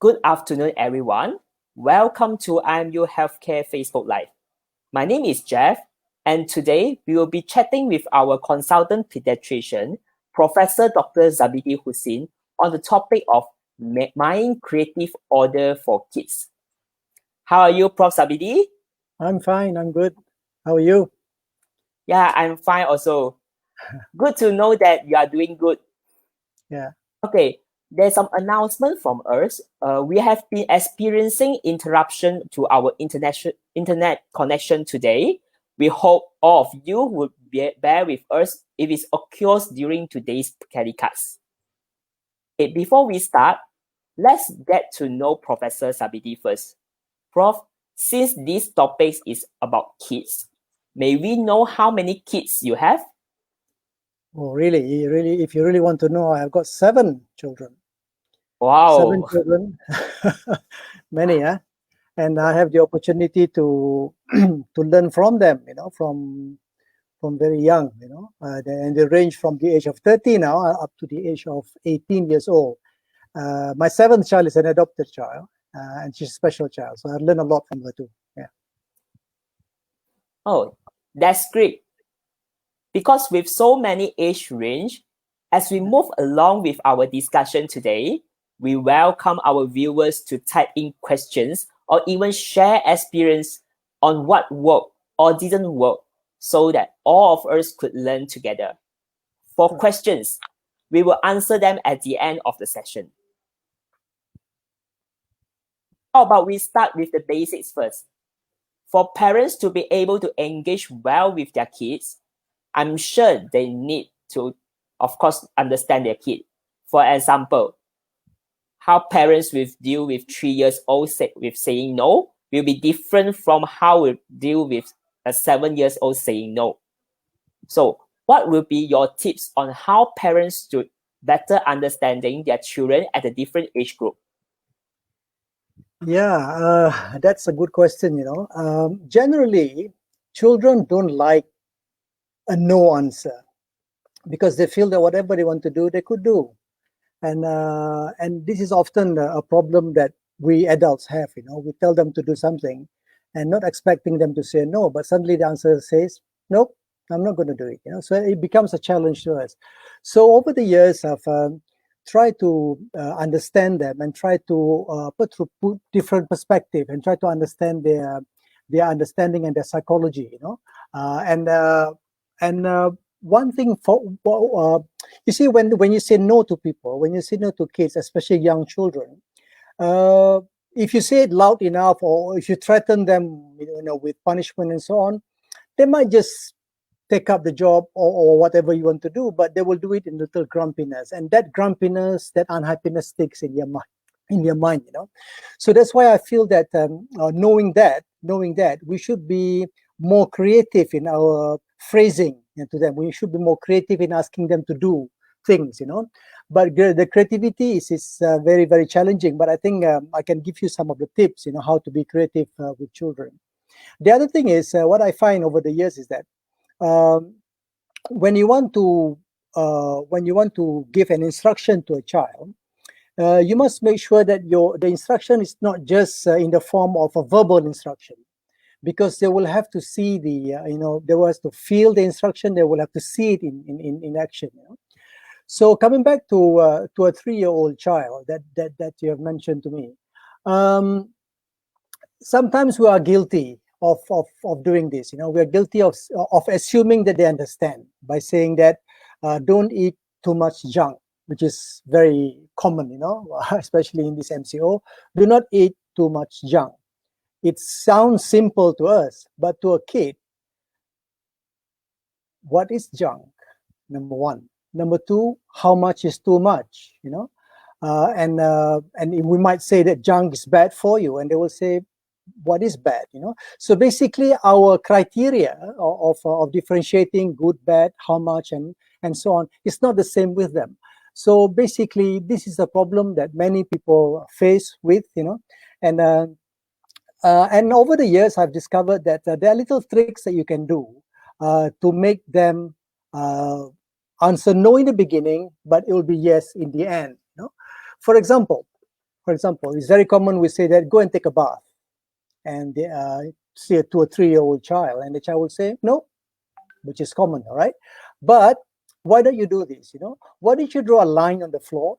Good afternoon, everyone. Welcome to IMU Healthcare Facebook Live. My name is Jeff, and today we will be chatting with our consultant pediatrician, Professor Dr. Zabidi Hussin, on the topic of mind creative order for kids. How are you, Prof. Zabidi? I'm fine. I'm good. How are you? Yeah, I'm fine also. Good to know that you are doing good. Yeah. Okay, there's some announcement from us. We have been experiencing interruption to our internet connection today. We hope all of you would bear with us if it occurs during today's telecast. Okay, before we start, let's get to know Professor Zabidi first. Prof, since this topic is about kids, may we know how many kids you have? Oh, really? If you really want to know, I've got 7 children. Wow. 7 children. Many, huh? And I have the opportunity to to learn from them, from very young, and they range from the age of 30 now up to the age of 18 years old. My 7th child is an adopted child, and she's a special child, so I learned a lot from her too. Yeah. Oh, that's great. Because with so many age range, as we move along with our discussion today, we welcome our viewers to type in questions or even share experience on what worked or didn't work so that all of us could learn together. For questions, we will answer them at the end of the session. How about we start with the basics first? For parents to be able to engage well with their kids, I'm sure they need to, of course, understand their kid. For example, how parents will deal with 3 years old with saying no will be different from how we deal with a 7 years old saying no. So what will be your tips on how parents should better understanding their children at a different age group? Yeah, that's a good question. Generally, children don't like a no answer because they feel that whatever they want to do, they could do. And this is often a problem that we adults have. We tell them to do something and not expecting them to say no, but suddenly the answer says, nope, I'm not going to do it. So it becomes a challenge to us. So over the years, I've tried to understand them and try to put different perspective and try to understand their understanding and their psychology. One thing you see, when you say no to people, when you say no to kids, especially young children, if you say it loud enough, or if you threaten them, with punishment and so on, they might just take up the job or whatever you want to do, but they will do it in little grumpiness, and that grumpiness, that unhappiness sticks in your mind. So that's why I feel that knowing that we should be more creative in our phrasing to them. We should be more creative in asking them to do things, but the creativity is very, very challenging. But I think I can give you some of the tips, how to be creative with children. The other thing is what I find over the years is that when you want to give an instruction to a child, you must make sure that the instruction is not just in the form of a verbal instruction, because they will have to see they will have to feel the instruction, they will have to see it in action. So coming back to a 3-year-old child that you have mentioned to me, sometimes we are guilty of doing this. We are guilty of assuming that they understand by saying that don't eat too much junk, which is very common, especially in this MCO. Do not eat too much junk. It sounds simple to us, but to a kid, what is junk? Number one. Number two, how much is too much? And we might say that junk is bad for you, and they will say, what is bad? So basically, our criteria of differentiating good, bad, how much, and so on is not the same with them. So basically, this is a problem that many people face with, and over the years, I've discovered that there are little tricks that you can do to make them answer no in the beginning, but it will be yes in the end. For example, For example, it's very common we say that go and take a bath, and see a 2 or 3-year-old child, and the child will say no, which is common, all right? But why don't you do this? Why don't you draw a line on the floor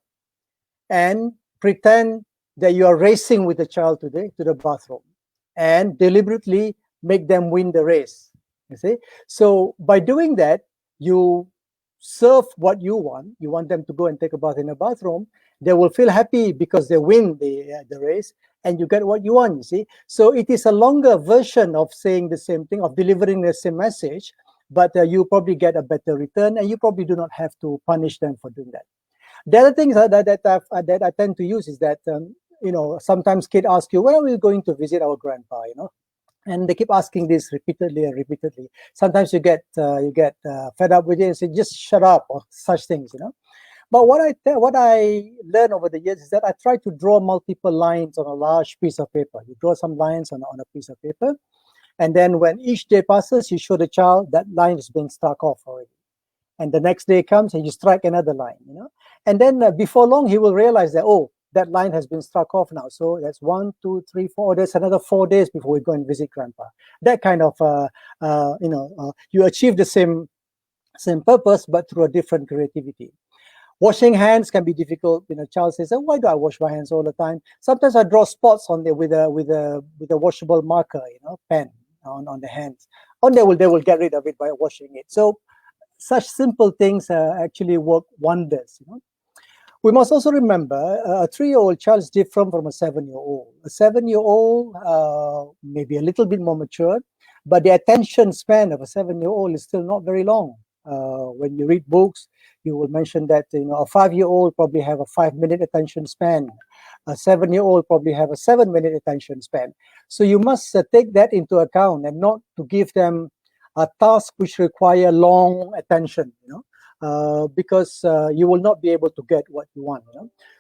and pretend that you are racing with the child today to the bathroom, and deliberately make them win the race? You see? So by doing that, you serve what you want. You want them to go and take a bath in a bathroom. They will feel happy because they win the race, and you get what you want, you see? So it is a longer version of saying the same thing, of delivering the same message, but you probably get a better return, and you probably do not have to punish them for doing that. The other things that I tend to use is that, sometimes kids ask you, where are we going to visit our grandpa, and they keep asking this repeatedly and repeatedly. Sometimes you get fed up with it and say, just shut up, or such things, But what I learned over the years is that I try to draw multiple lines on a large piece of paper. You draw some lines on a piece of paper, and then when each day passes, you show the child that line is being struck off already. And the next day comes and you strike another line, And then before long, he will realize that, oh, that line has been struck off now. So that's 1, 2, 3, 4. There's another 4 days before we go and visit grandpa. That kind of, you achieve the same purpose, but through a different creativity. Washing hands can be difficult. Child says, why do I wash my hands all the time? Sometimes I draw spots on there with a washable marker, pen on the hands. Or they will get rid of it by washing it. So such simple things actually work wonders. We must also remember a 3-year-old child is different from a 7-year-old. A 7-year-old may be a little bit more mature, but the attention span of a 7-year-old is still not very long. When you read books, you will mention that a 5-year-old probably have a 5-minute attention span. A 7-year-old probably have a 7-minute attention span. So you must take that into account, and not to give them a task which require long attention, because you will not be able to get what you want.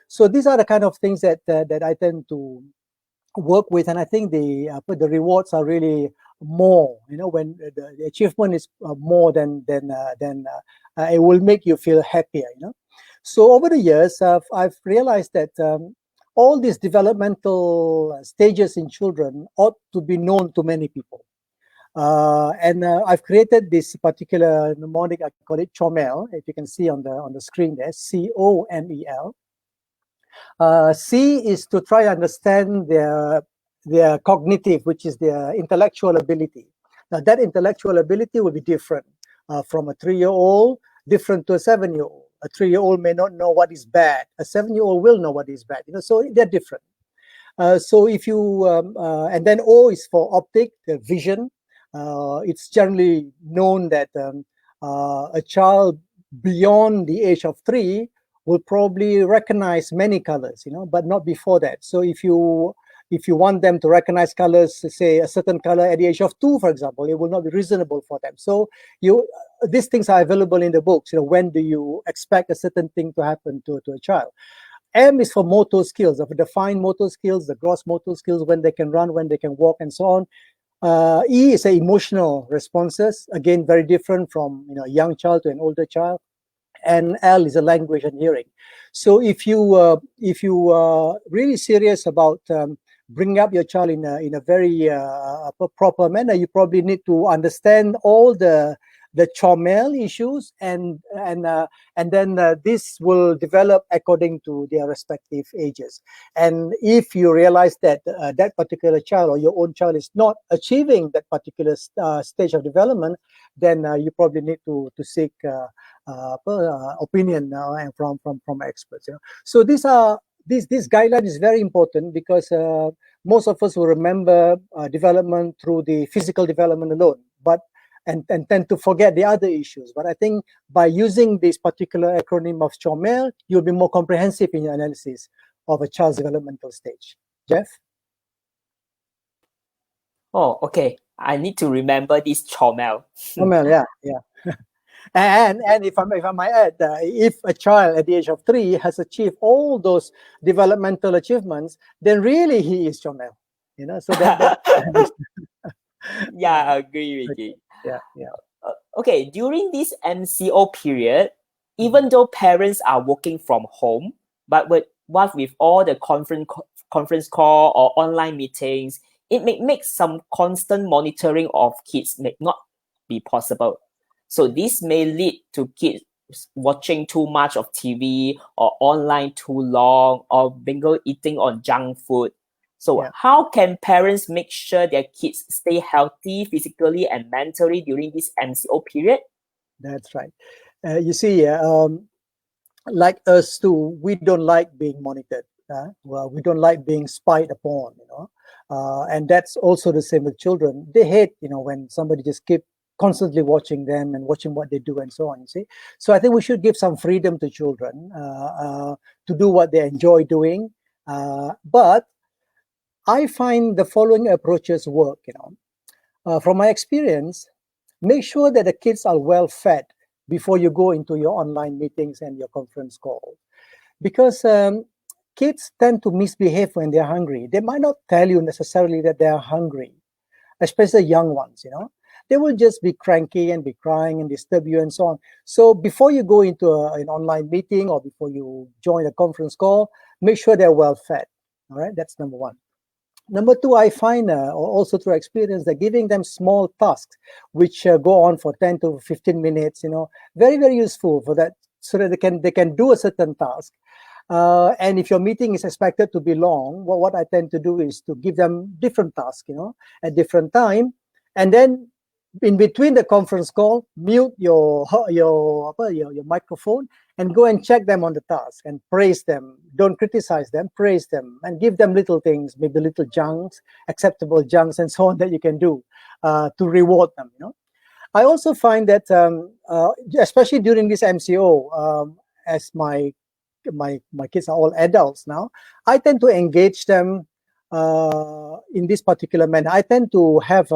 So these are the kind of things that I tend to work with, and I think the rewards are really more. When the achievement is more than it will make you feel happier. So over the years, I've realized that all these developmental stages in children ought to be known to many people. And I've created this particular mnemonic. I call it CHOMEL. If you can see on the screen there, COMEL. C is to try to understand their cognitive, which is their intellectual ability. Now that intellectual ability will be different from a 3-year-old, different to a 7-year-old. A 3-year-old may not know what is bad. A 7-year-old will know what is bad. So they're different. So if you and then O is for optic, the vision. It's generally known that a child beyond the age of 3 will probably recognize many colors, but not before that. So if you want them to recognize colors, say a certain color at the age of 2, for example, it will not be reasonable for them. So these things are available in the books. When do you expect a certain thing to happen to a child? M is for motor skills, of defined motor skills, the gross motor skills, when they can run, when they can walk, and so on. E is emotional responses, again very different from a young child to an older child. And L is a language and hearing. So if you are really serious about bringing up your child in a very proper manner, you probably need to understand all the CHOMEL issues, and then this will develop according to their respective ages. And if you realize that that particular child or your own child is not achieving that particular stage of development, then you probably need to seek opinion and from experts. So this guideline is very important, because most of us will remember development through the physical development alone, and tend to forget the other issues. But I think by using this particular acronym of CHOMEL, you'll be more comprehensive in your analysis of a child's developmental stage. Jeff? Oh, okay. I need to remember this CHOMEL. CHOMEL, yeah. And if I might add, if a child at the age of 3 has achieved all those developmental achievements, then really he is CHOMEL. So that yeah, I agree with you. Yeah. Okay, during this MCO period, even though parents are working from home, but what with all the conference call or online meetings, it may make some constant monitoring of kids may not be possible. So this may lead to kids watching too much of TV or online too long, or bingo eating on junk food. So how can parents make sure their kids stay healthy physically and mentally during this MCO period? That's right. You see, like us too, we don't like being monitored. Well, we don't like being spied upon, and that's also the same with children. They hate, when somebody just keep constantly watching them and watching what they do and so on, you see. So I think we should give some freedom to children to do what they enjoy doing. But I find the following approaches work, from my experience. Make sure that the kids are well fed before you go into your online meetings and your conference call. Because kids tend to misbehave when they're hungry. They might not tell you necessarily that they're hungry, especially young ones, They will just be cranky and be crying and disturb you and so on. So before you go into an online meeting or before you join a conference call, make sure they're well fed. All right, that's number one. Number two, I find also through experience that giving them small tasks, which go on for 10 to 15 minutes, very, very useful for that, so that they can do a certain task. And if your meeting is expected to be long, what I tend to do is to give them different tasks, at different time, and then in between the conference call, mute your microphone and go and check them on the task and praise them. Don't criticize them, praise them, and give them little things, maybe little junks, acceptable junks, and so on that you can do to reward them. I also find that, especially during this MCO, as my kids are all adults now, I tend to engage them in this particular manner. I tend to have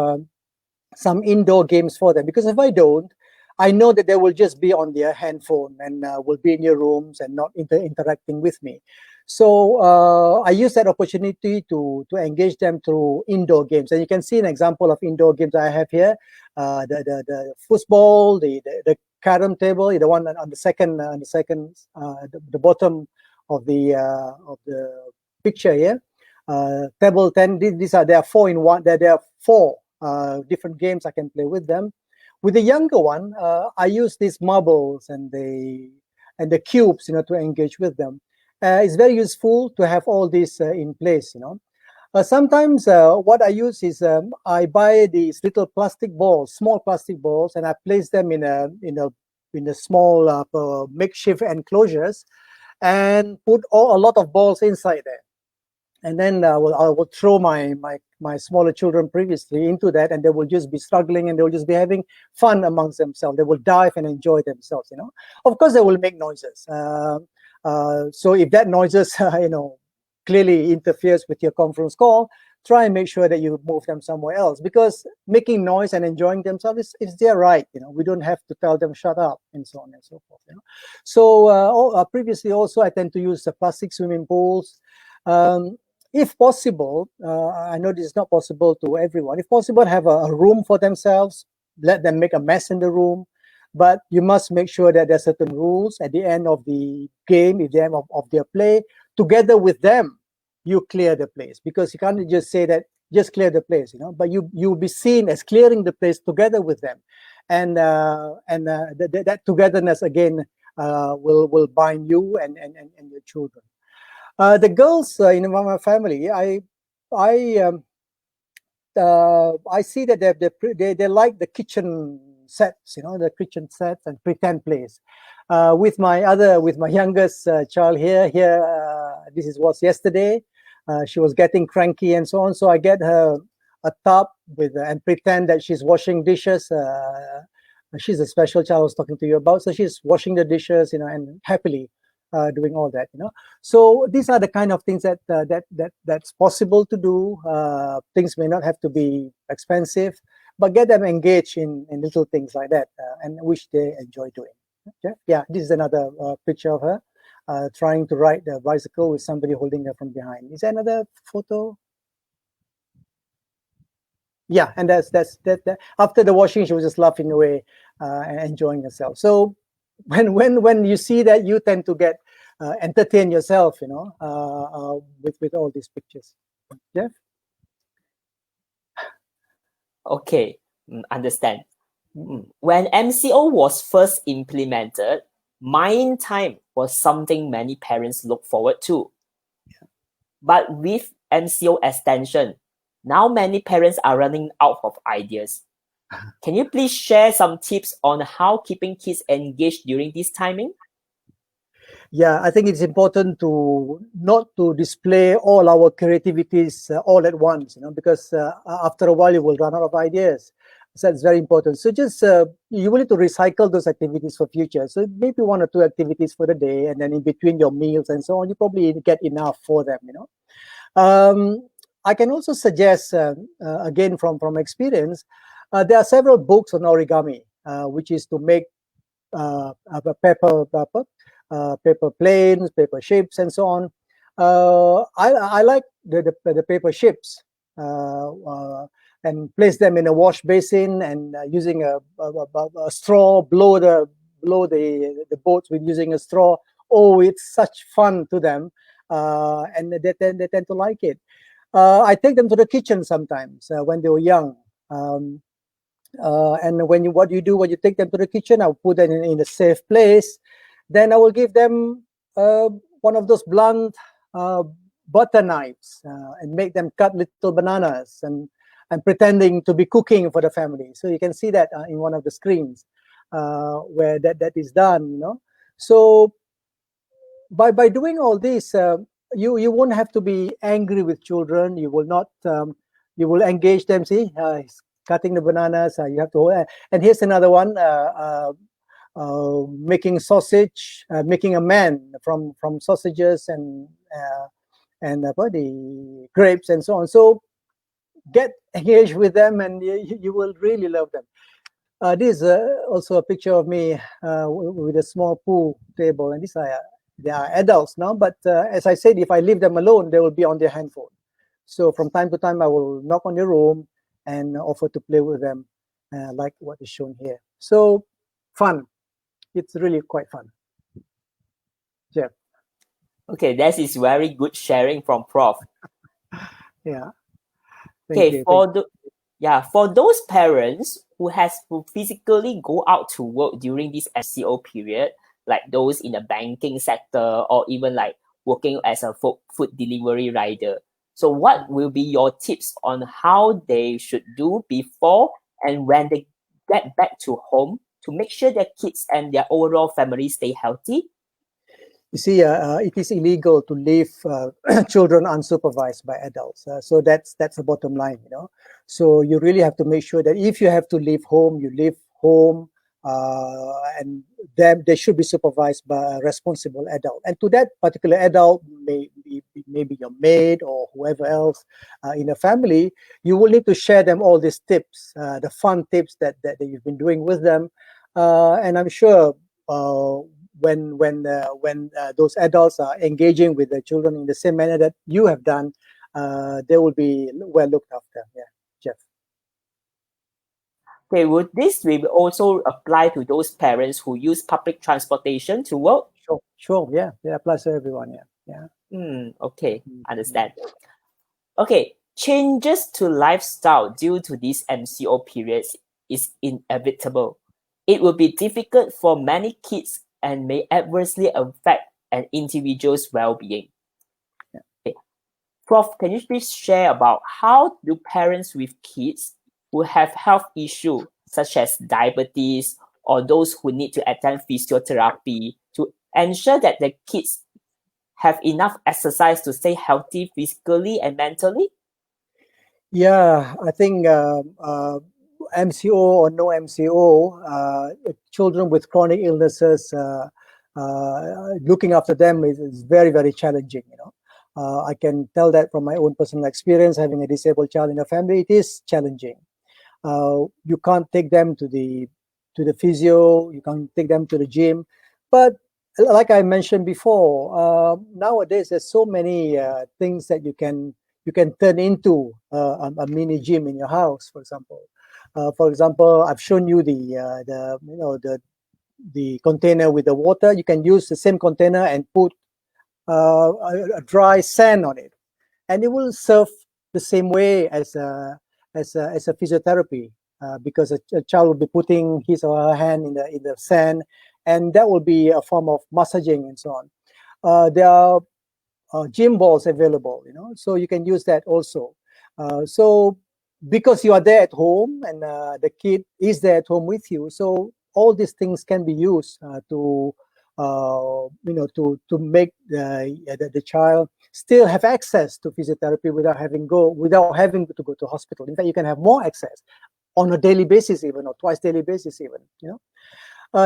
some indoor games for them, because if I don't, I know that they will just be on their handphone and will be in your rooms and not interacting with me. So I use that opportunity to engage them through indoor games. And you can see an example of indoor games I have here: the football, the carom table, the one on the second, the bottom of the picture here. Table 10. There are 4 in one. There are 4 different games I can play with them. With the younger one, I use these marbles and the cubes, to engage with them. It's very useful to have all this in place, Sometimes what I use is I buy these little plastic balls, small plastic balls, and I place them in a small makeshift enclosures, and put a lot of balls inside there. And then I will throw my smaller children previously into that, and they will just be struggling, and they will just be having fun amongst themselves. They will dive and enjoy themselves, Of course, they will make noises. So if that noises, clearly interferes with your conference call, try and make sure that you move them somewhere else, because making noise and enjoying themselves is their right. We don't have to tell them shut up and so on and so forth. So previously also, I tend to use the plastic swimming pools. If possible, I know this is not possible to everyone. If possible, have a room for themselves. Let them make a mess in the room, but you must make sure that there are certain rules at the end of the game, at the end of their play. Together with them, you clear the place, because you can't just say that just clear the place, But you'll be seen as clearing the place together with them, and that togetherness again will bind you and your children. The girls in my family, I see that they like the kitchen sets, the kitchen sets and pretend plays. With my youngest child here, this was yesterday. She was getting cranky and so on. So I get her a tub and pretend that she's washing dishes. She's a special child I was talking to you about. So she's washing the dishes, and happily doing all that, So these are the kind of things that's possible to do. Things may not have to be expensive, but get them engaged in little things like that, and which they enjoy doing. Okay? Yeah, this is another picture of her trying to ride the bicycle with somebody holding her from behind. Is there another photo? Yeah, and that's that. After the washing, she was just laughing away and enjoying herself. So when you see that, you tend to get entertain yourself, with all these pictures. Jeff? Okay, understand. When MCO was first implemented, mind time was something many parents look forward to. But with MCO extension, now many parents are running out of ideas. Can you please share some tips on how keeping kids engaged during this timing? Yeah, I think it's important to not to display all our creativities all at once, because after a while you will run out of ideas. So that's very important. So just you will need to recycle those activities for future. So maybe 1 or 2 activities for the day, and then in between your meals and so on, you probably get enough for them. I can also suggest, again from experience, there are several books on origami, which is to make paper planes, paper ships, and so on. I like the paper ships, and place them in a wash basin, and using a straw, blow the boats with using a straw. Oh, it's such fun to them, and they tend to like it. I take them to the kitchen sometimes when they were young. And what you do when you take them to the kitchen, I'll put them in a safe place. Then I will give them one of those blunt butter knives and make them cut little bananas and pretending to be cooking for the family. So you can see that in one of the screens where that is done. So by doing all this, you won't have to be angry with children. You will not. You will engage them. See, he's cutting the bananas. You have to. And here's another one. Making sausage, making a man from sausages and the grapes and so on. So get engaged with them, and you will really love them. This is also a picture of me with a small pool table, and they are adults now. But as I said, if I leave them alone, they will be on their handphone. So from time to time, I will knock on their room and offer to play with them, like what is shown here. So fun. It's really quite fun. Jeff. Okay, that is very good sharing from Prof. Yeah. Okay, for those parents who has to physically go out to work during this MCO period, like those in the banking sector or even like working as a food delivery rider. So what will be your tips on how they should do before and when they get back to home to make sure their kids and their overall family stay healthy? You see, it is illegal to leave children unsupervised by adults. So that's the bottom line, So you really have to make sure that if you have to leave home, you leave home, and then they should be supervised by a responsible adult. And to that particular adult, maybe your maid or whoever else in a family, you will need to share them all these tips, the fun tips that you've been doing with them. And I'm sure when those adults are engaging with the children in the same manner that you have done, they will be well looked after. Yeah, Jeff. Okay, would this will also apply to those parents who use public transportation to work? Sure. Yeah, applies to everyone. Yeah. Okay, understand. Okay, changes to lifestyle due to these MCO periods is inevitable. It will be difficult for many kids and may adversely affect an individual's well-being. Yeah. Okay. Prof, can you please share about how do parents with kids who have health issues such as diabetes or those who need to attend physiotherapy to ensure that the kids have enough exercise to stay healthy physically and mentally? Yeah, I think MCO or no MCO, children with chronic illnesses, looking after them is very, very challenging. I can tell that from my own personal experience, having a disabled child in a family, it is challenging. You can't take them to the physio, you can't take them to the gym, but like I mentioned before, nowadays there's so many things that you can turn into a mini gym in your house. For example, I've shown you the container with the water. You can use the same container and put a dry sand on it, and it will serve the same way as a physiotherapy, because a child will be putting his or her hand in the sand, and that will be a form of massaging and so on. There are gym balls available, so you can use that also. So because you are there at home and the kid is there at home with you, so all these things can be used to make the child still have access to physiotherapy without having to go to hospital. In fact, you can have more access on a daily basis, even, or twice daily basis, even.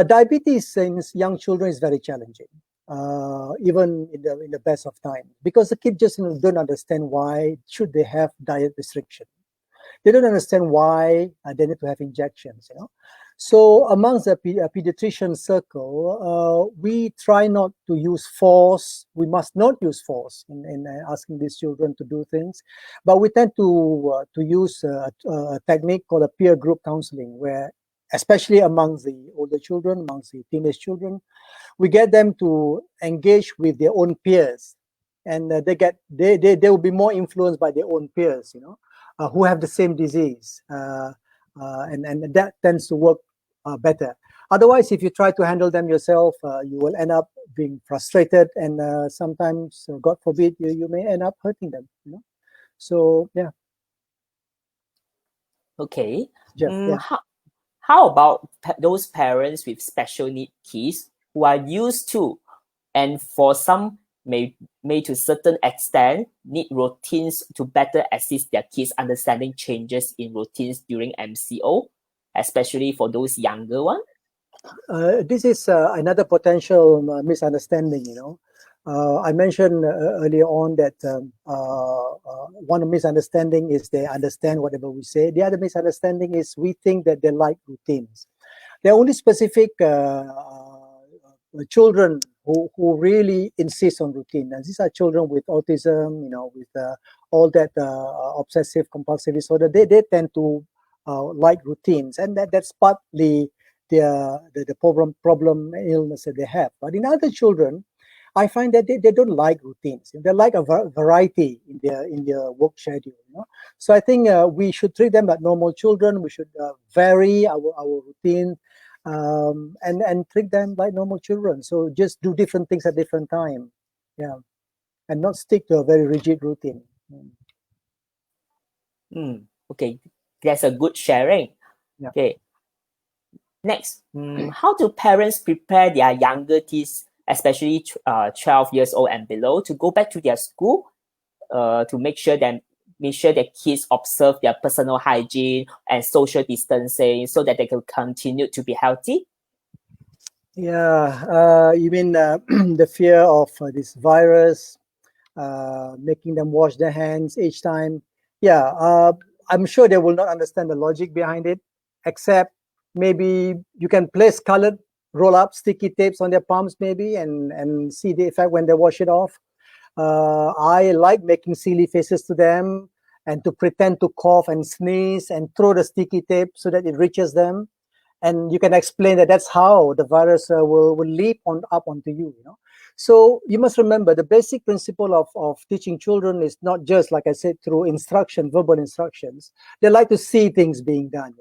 Diabetes in young children is very challenging, even in the best of time, because the kid just don't understand why should they have diet restriction. They don't understand why they need to have injections. So amongst the pediatrician circle, we try not to use force. We must not use force in asking these children to do things, but we tend to use a technique called a peer group counseling, where, especially amongst the older children, amongst the teenage children, we get them to engage with their own peers, and they will be more influenced by their own peers, who have the same disease, and that tends to work better. Otherwise, if you try to handle them yourself, you will end up being frustrated, and sometimes, God forbid, you may end up hurting them. So yeah. Okay. Jeff, yeah. How about those parents with special need kids who are used to, and for some may to a certain extent need routines to better assist their kids understanding changes in routines during MCO, especially for those younger ones? This is another potential misunderstanding. I mentioned earlier on that one misunderstanding is they understand whatever we say. The other misunderstanding is we think that they like routines. There are only specific children who really insist on routine. And these are children with autism, with all that obsessive compulsive disorder. They tend to like routines, and that's partly the problem illness that they have. But in other children, I find that they don't like routines. They like a variety in their work schedule. So I think we should treat them like normal children. We should vary our routine, and treat them like normal children. So just do different things at different time, and not stick to a very rigid routine. Okay, that's a good sharing. Yeah. Okay. Next, how do parents prepare their younger kids, especially 12 years old and below, to go back to their school, to make sure that kids observe their personal hygiene and social distancing so that they can continue to be healthy? Yeah, you mean the fear of this virus, making them wash their hands each time? Yeah, I'm sure they will not understand the logic behind it, except maybe you can place colored roll-up sticky tapes on their palms maybe, and see the effect when they wash it off. I like making silly faces to them and to pretend to cough and sneeze and throw the sticky tape so that it reaches them. And you can explain that that's how the virus will leap up onto you. So you must remember the basic principle of teaching children is not just, like I said, through verbal instructions. They like to see things being done.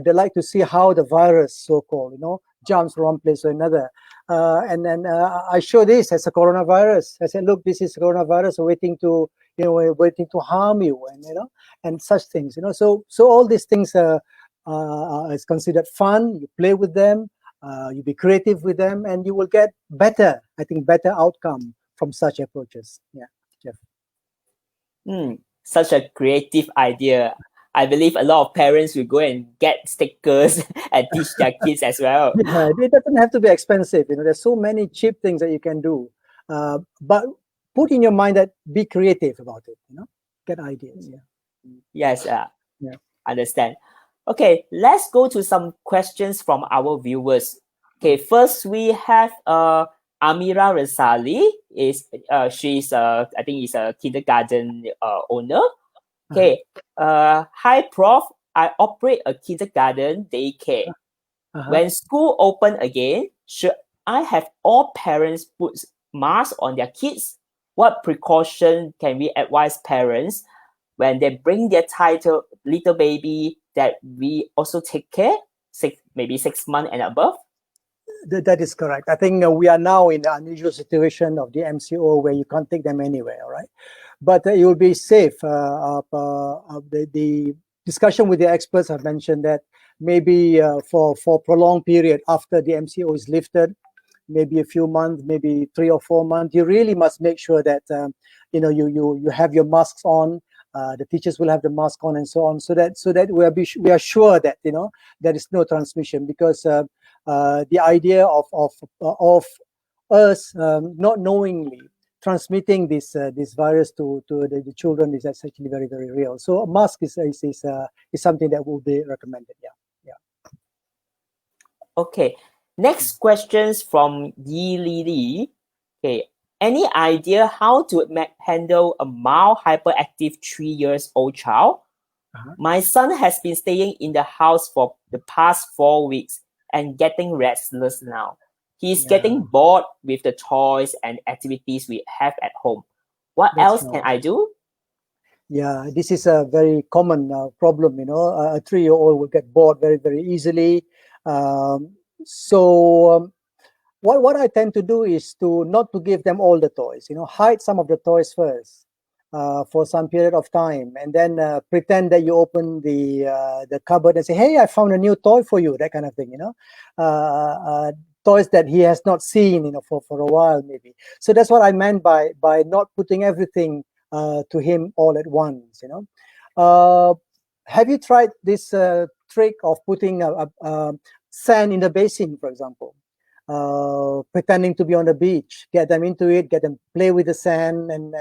They like to see how the virus, so-called, jumps from one place to another. And then I show this as a coronavirus. I said, look, this is coronavirus waiting to harm you, and such things. So all these things is considered fun. You play with them, you be creative with them, and you will get better outcome from such approaches. Yeah, Jeff. Such a creative idea. I believe a lot of parents will go and get stickers and teach their kids as well. Yeah, it doesn't have to be expensive. There's so many cheap things that you can do, but put in your mind that be creative about it. Get ideas. Yeah. Yes. Yeah. Understand. Okay, let's go to some questions from our viewers. Okay, first we have Amira Rasali. She's I think is a kindergarten owner. Okay. Hi Prof. I operate a kindergarten daycare. When school open again, should I have all parents put mask on their kids? What precaution can we advise parents when they bring their little baby that we also take care, maybe 6 months and above? That is correct. I think we are now in the unusual situation of the MCO where you can't take them anywhere, right? But it will be safe. The discussion with the experts have mentioned that maybe for prolonged period after the MCO is lifted, maybe a few months, maybe 3 or 4 months, you really must make sure that you have your masks on. The teachers will have the mask on and so on, so that we are sure that there is no transmission, because the idea of us not knowingly transmitting this virus to the children is actually very, very real. So a mask is something that will be recommended. Yeah. Okay. Next questions from Yi Lili. Okay. Any idea how to handle a mild hyperactive 3-year-old child? My son has been staying in the house for the past 4 weeks and getting restless now. He's getting bored with the toys and activities we have at home. What else can I do? Yeah, this is a very common problem. A 3-year-old will get bored very, very easily. What I tend to do is to not to give them all the toys. Hide some of the toys first for some period of time, and then pretend that you open the cupboard and say, "Hey, I found a new toy for you." That kind of thing. Toys that he has not seen, for a while maybe. So that's what I meant by not putting everything to him all at once. Have you tried this trick of putting sand in the basin, for example? Pretending to be on the beach, get them into it, get them play with the sand, and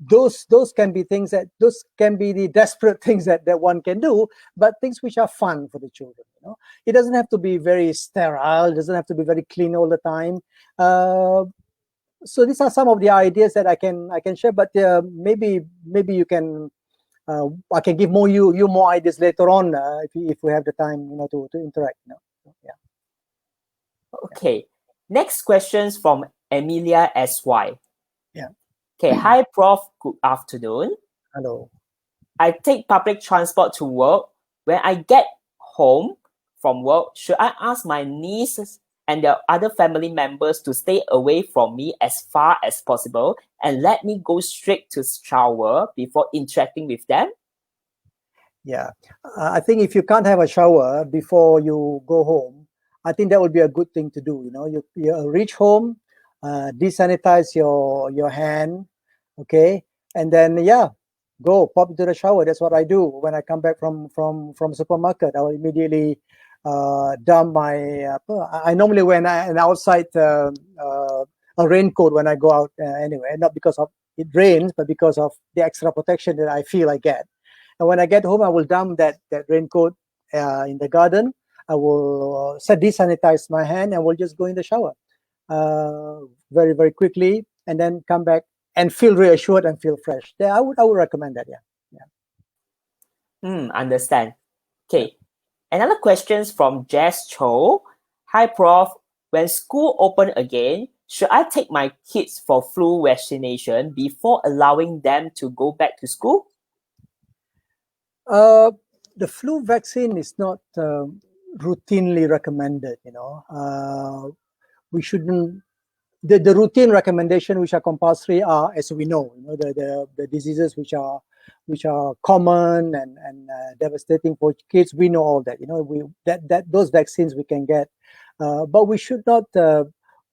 those can be things those can be the desperate things that one can do, but things which are fun for the children. It doesn't have to be very sterile, it doesn't have to be very clean all the time. So these are some of the ideas that I can share, but maybe you can I can give you more ideas later on if we have the time to interact. Yeah. Okay. Next questions from Emilia SY. Yeah. Okay. Hi, Prof. Good afternoon. Hello. I take public transport to work. When I get home from work, should I ask my nieces and the other family members to stay away from me as far as possible and let me go straight to shower before interacting with them? Yeah. I think if you can't have a shower before you go home, I think that would be a good thing to do. You reach home, desanitize your hand, okay, and then go pop into the shower. That's what I do when I come back from supermarket. I will immediately dump my. I normally wear an outside a raincoat when I go out anyway, not because of it rains, but because of the extra protection that I feel I get. And when I get home, I will dump that raincoat in the garden. I will desanitize my hand and will just go in the shower very, very quickly, and then come back and feel reassured and feel fresh. Yeah, I would recommend that. Understand. Okay. Another question from Jess Cho. Hi, Prof. When school open again, should I take my kids for flu vaccination before allowing them to go back to school? The flu vaccine is not routinely recommended. We shouldn't. The routine recommendation which are compulsory are, as we know, the diseases which are common and devastating for kids. We know all that. Those vaccines we can get, but we should not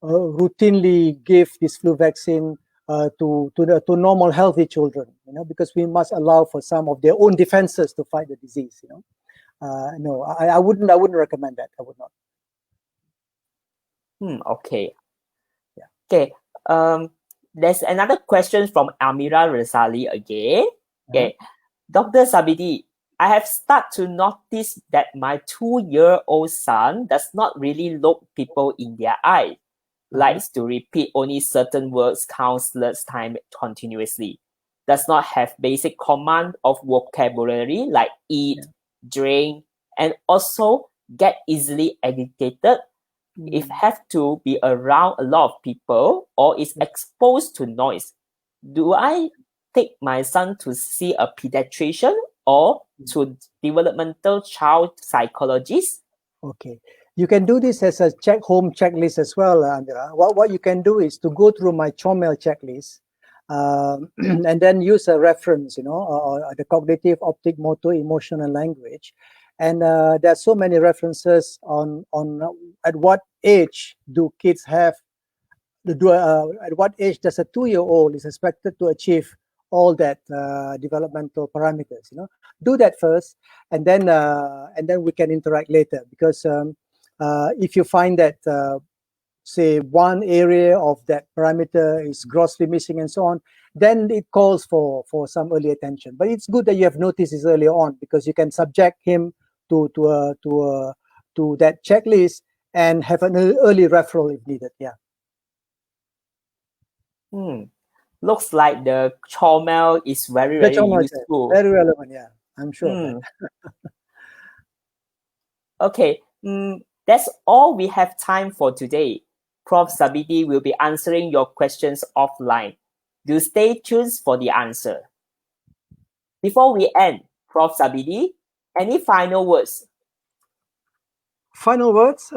routinely give this flu vaccine to normal healthy children. Because we must allow for some of their own defenses to fight the disease. No, I wouldn't recommend that. I would not. Okay. Okay, there's another question from Amira Rasali again. Okay, Dr. Zabidi, I have started to notice that my 2-year-old son does not really look people in their eye, likes to repeat only certain words countless times continuously, does not have basic command of vocabulary like eat, drink, and also get easily agitated, if have to be around a lot of people or is exposed to noise, do I take my son to see a pediatrician or to developmental child psychologist? Okay, you can do this as a home checklist as well, Andra. What you can do is to go through my Chomel checklist, and then use a reference, the cognitive, optic, motor, emotional, language, and there are so many references on at what age do kids have at what age does a 2-year-old is expected to achieve all that developmental parameters. Do that first, and then we can interact later. Because if you find that say one area of that parameter is grossly missing and so on, then it calls for some early attention. But it's good that you have noticed this earlier on, because you can subject him to that checklist and have an early referral if needed. Yeah. Looks like the Chomel is very useful. Very relevant, yeah. I'm sure. Okay, that's all we have time for today. Prof. Zabidi will be answering your questions offline. Do stay tuned for the answer. Before we end, Prof. Zabidi, any final words? Final words?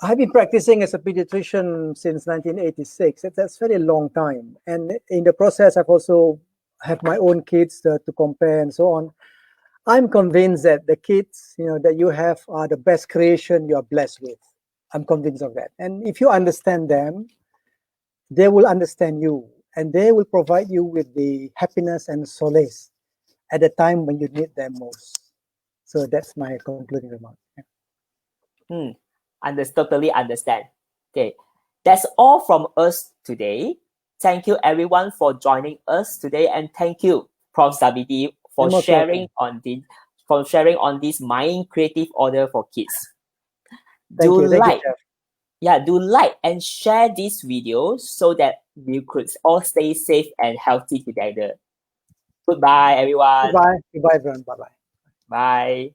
I've been practicing as a pediatrician since 1986. That's a very long time. And in the process, I've also had my own kids to compare and so on. I'm convinced that the kids, that you have are the best creation you are blessed with. I'm convinced of that. And if you understand them, they will understand you, and they will provide you with the happiness and solace at the time when you need them most. So that's my concluding remark. Totally understand. Okay, that's all from us today. Thank you everyone for joining us today, and thank you, Prof. Zabidi, for sharing on this mind creative order for kids. Do like and share this video so that we could all stay safe and healthy together. Goodbye, everyone. Goodbye, everyone. Bye-bye. Bye.